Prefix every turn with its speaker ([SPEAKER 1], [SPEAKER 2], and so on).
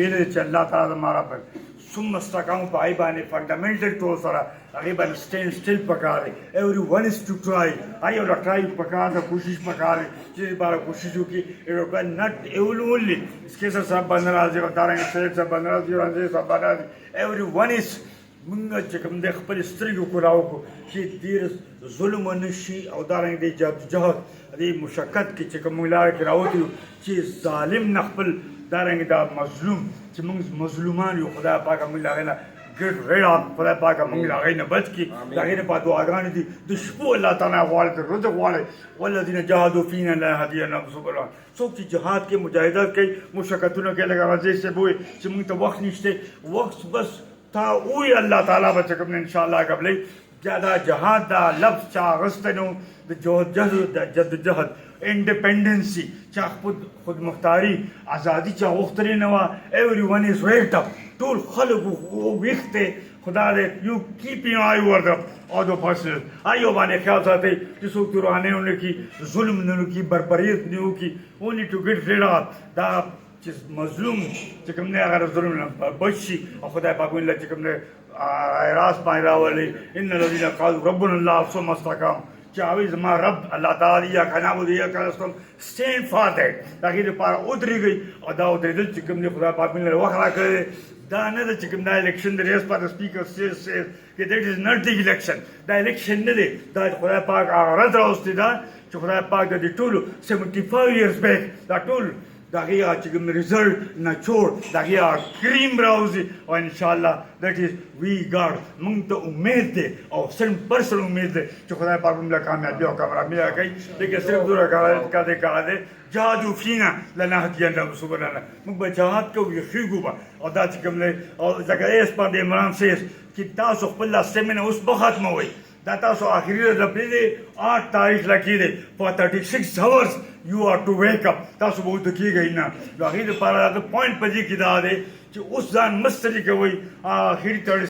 [SPEAKER 1] ویل چې الله تعالی زماره پر څومره استقامت په هغې باندې فنډامنټل طور سره هغې باندې سټینډ سټیل پکار دی. ایوری ون از ټو ټرای، هر یو له ټرای پکار ده، کوشش پکار دی چې دې لپاره کوشش وکړي. نټ اونلی قیصر صاحب باندې راځي او دارنګه سید صاحب باندې راځي او رنگیز صاحب باندې راځي. ایوری ون از موږ چې کوم دی خپلې سترګې کو راوکړو چې ډېر ظلم ونه شي او دارنګه دې جدوجهد دې مشقت کې چې کوم موږ لاره کې راوتي یو چې ظالم نه خپل دارنګه دا مظلوم چې موږ مظلومان یو، خدای پاک موږ له هغې نه ګټ ریډ خدای پاک موږ له هغې نه بچ کړي. د هغې لپاره دعاګانې دي د شپو الله تعالی غواړي، د ورځې غواړي. والذین جاهدوا فینا لنهدینهم سبلنا. څوک چې جهاد کې مجاهدت کوي، مشقتونه کوي، لکه راځي صاحب وایي چې موږ ته وخت نشته، وخت بس تا وایي الله تعالی به چې کوم انشاءالله قبلوي. دا جهاد دا لفظ چا اغستی نو د جدوجهد انډیپنډنسي چا خود مختاري ازادي چا غوښتلې نه وه. ایوری ون از ویکډ اپ، ټول خلک ویښ دی. خدا دې یو کیپینګ آی اوور د ادر پرسنز، هر یو باندې خیال ساتئ چې څوک تورانې نه کړي، ظلم نه وکړي، بربریت نه وکړي. اونلی ټو ګیټ ریډ اف دا چې مظلوم چې کوم دی هغه ظلم نه بچ شي او خدای پاک ویل چې کوم دی راست باندې راولي. ان الذین قالوا ربنا الله ثم استقاموا، چې هغوی زما رب الله تعالی ایاک نعبد و ایاک نستعین، سټینډ فار دیټ، د هغې لپاره ودرېږئ. او دا ودرېدل چې کوم دی خدای پاک موږ له وخت راکړی دی. دا نه ده چې کوم دا الیکشن دی ریس پر سپیکر سیز که دیٹ از ناٹ دی الیکشن، دا الیکشن نه دی، دا خدای پاک هغه ورځ راوستی ده چې خدای پاک د دې ټولو 75 years back دا ټول د هغې هغه چې کوم رزلټ نچوړ د هغې هغه کریم راوځي. او انشاءالله دیٹ از وی ګاډ، موږ ته امید دی او 100% امید دی چې خدای پاک موږ له کامیابي او کامیابي راکوي. لیکن صرف دومره کار دی جهادوا فینا لنهدینهم سبلنا، موږ به جهاد کوو، یخېږو به. او دا چې کوم دی او لکه ایس پر د عمران سیز چې تاسو خپل اسټمنه اوس به ختموئ. دا تاسو آخري ورځ پرېږدئ 8 تاریخ لکې دی for 36 hours you are to wake up. تاسو به ویده کېږئ نه. نو هغې لپاره هغه پوینټ په دې کې دا دی چې اوس ځان مستري کوئ آخري